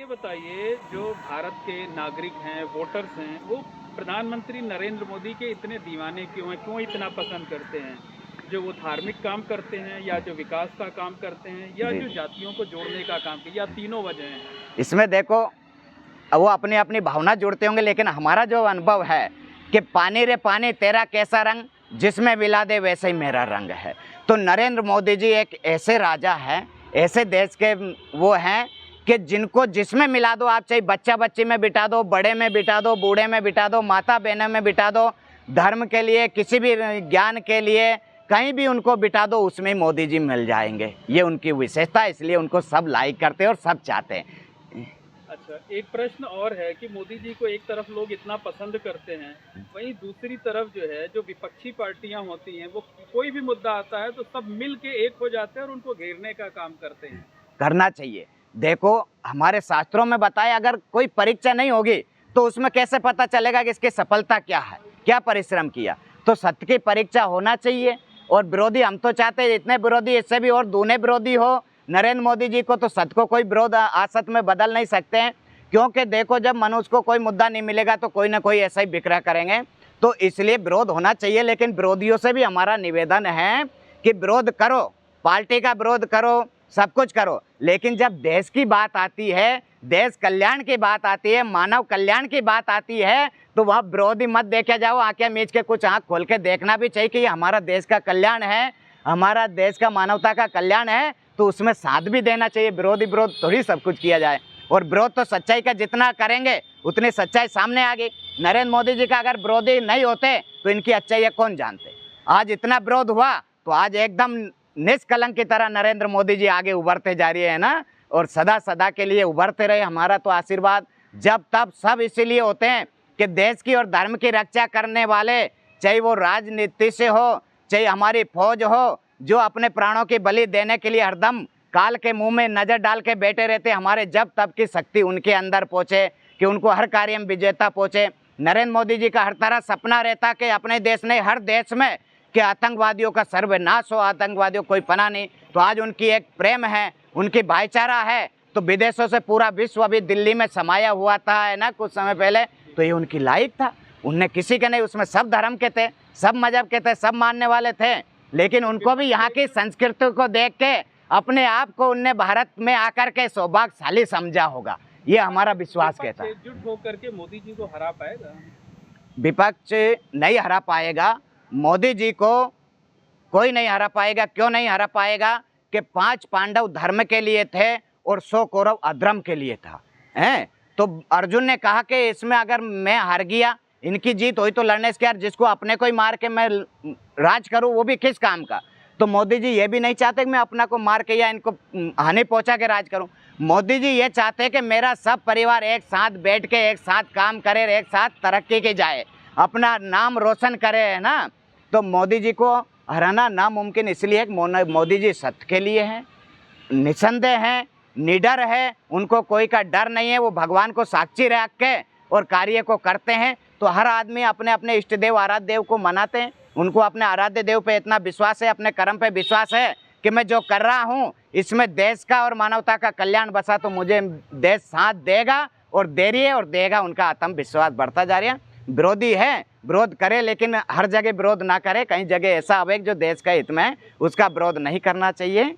ये बताइए, जो भारत के नागरिक हैं, वोटर्स हैं, वो प्रधानमंत्री नरेंद्र मोदी के इतने दीवाने क्यों हैं? क्यों इतना पसंद करते हैं? जो वो धार्मिक काम करते हैं, या जो विकास का काम करते हैं, या जी जो जी। जातियों को जोड़ने का काम किया, या तीनों वजह हैं? इसमें देखो, वो अपनी अपनी भावना जोड़ते होंगे, लेकिन हमारा जो अनुभव है कि पानी रे पानी तेरा कैसा रंग, जिसमें मिला दे वैसे ही मेरा रंग है। तो नरेंद्र मोदी जी एक ऐसे राजा हैं, ऐसे देश के वो हैं कि जिनको जिसमें मिला दो आप, चाहे बच्चा बच्ची में बिठा दो, बड़े में बिठा दो, बूढ़े में बिठा दो, माता बहनों में बिठा दो, धर्म के लिए, किसी भी ज्ञान के लिए कहीं भी उनको बिठा दो, उसमें मोदी जी मिल जाएंगे। ये उनकी विशेषता है, इसलिए उनको सब लाइक करते हैं और सब चाहते हैं। अच्छा, एक प्रश्न और है कि मोदी जी को एक तरफ लोग इतना पसंद करते हैं, वहीं दूसरी तरफ जो है, जो विपक्षी पार्टियां होती हैं, वो कोई भी मुद्दा आता है तो सब मिल के एक हो जाते हैं और उनको घेरने का काम करते हैं। करना चाहिए। देखो, हमारे शास्त्रों में बताया, अगर कोई परीक्षा नहीं होगी तो उसमें कैसे पता चलेगा कि इसकी सफलता क्या है, क्या परिश्रम किया। तो सत्य की परीक्षा होना चाहिए। और विरोधी, हम तो चाहते हैं इतने विरोधी, इससे भी और दूने विरोधी हो नरेंद्र मोदी जी को, तो सत्य को कोई विरोध असत में बदल नहीं सकते हैं। क्योंकि देखो, जब मनुष्य को कोई मुद्दा नहीं मिलेगा तो कोई ना कोई ऐसा ही विक्रय करेंगे। तो इसलिए विरोध होना चाहिए, लेकिन विरोधियों से भी हमारा निवेदन है कि विरोध करो, पार्टी का विरोध करो, सब कुछ करो, लेकिन जब देश की बात आती है, देश कल्याण की बात आती है, मानव कल्याण की बात आती है, तो वह विरोधी मत देखे जाओ आंखें मीच के, कुछ आंख खोल के देखना भी चाहिए कि ये हमारा देश का कल्याण है, हमारा देश का मानवता का कल्याण है, तो उसमें साथ भी देना चाहिए। विरोधी विरोध थोड़ी सब कुछ किया जाए। और विरोध तो सच्चाई का जितना करेंगे उतनी सच्चाई सामने आ गई। नरेंद्र मोदी जी का अगर विरोधी नहीं होते तो इनकी अच्छाई कौन जानते। आज इतना विरोध हुआ तो आज एकदम निष्कलंक की तरह नरेंद्र मोदी जी आगे उभरते जा रही है ना, और सदा सदा के लिए उभरते रहे। हमारा तो आशीर्वाद जब तब सब इसीलिए होते हैं कि देश की और धर्म की रक्षा करने वाले, चाहे वो राजनीति से हो, चाहे हमारी फौज हो, जो अपने प्राणों की बलि देने के लिए हरदम काल के मुंह में नजर डाल के बैठे रहते, हमारे जब तब की शक्ति उनके अंदर पहुंचे कि उनको हर कार्य में विजेता पहुंचे। नरेंद्र मोदी जी का हर तरह सपना रहता कि अपने देश ने, हर देश में, कि आतंकवादियों का सर्वनाश हो, आतंकवादियों कोई पनाह नहीं। तो आज उनकी एक प्रेम है, उनकी भाईचारा है, तो विदेशों से पूरा विश्व अभी दिल्ली में समाया हुआ था, है ना, कुछ समय पहले, तो ये उनकी लायक था। उनने किसी के नहीं, उसमें सब धर्म के थे, सब मजहब के थे, सब मानने वाले थे, लेकिन उनको भी यहाँ की संस्कृति को देख के अपने आप को उनने भारत में आकर के सौभाग्यशाली समझा होगा। ये हमारा विश्वास कहता है। एकजुट होकर के मोदी जी को हरा पाएगा? विपक्ष नहीं हरा पाएगा मोदी जी को, कोई नहीं हरा पाएगा। क्यों नहीं हरा पाएगा? कि 5 पांडव धर्म के लिए थे और 100 कौरव अधर्म के लिए था, हैं? तो अर्जुन ने कहा कि इसमें अगर मैं हार गया, इनकी जीत हुई, तो लड़ने से क्या, जिसको अपने को ही मार के मैं राज करूं, वो भी किस काम का। तो मोदी जी ये भी नहीं चाहते कि मैं अपना को मार के या इनको हानि पहुंचा के राज करूं। मोदी जी ये चाहते हैं कि मेरा सब परिवार एक साथ बैठ के एक साथ काम करे, एक साथ तरक्की की जाए, अपना नाम रोशन करे, है ना। तो मोदी जी को हराना नामुमकिन इसलिए है कि मोदी जी सत्य के लिए हैं, निसंदेह हैं, निडर है, उनको कोई का डर नहीं है। वो भगवान को साक्षी रख के और कार्य को करते हैं। तो हर आदमी अपने अपने इष्ट देव, आराध्य देव को मनाते हैं। उनको अपने आराध्य देव पे इतना विश्वास है, अपने कर्म पे विश्वास है कि मैं जो कर रहा हूँ इसमें देश का और मानवता का कल्याण बसा, तो मुझे देश साथ देगा और दे रही है और देगा। उनका आत्मविश्वास बढ़ता जा रहा है। विरोधी है, विरोध करे, लेकिन हर जगह विरोध ना करे। कई जगह ऐसा आवे जो देश का हित में है, उसका विरोध नहीं करना चाहिए।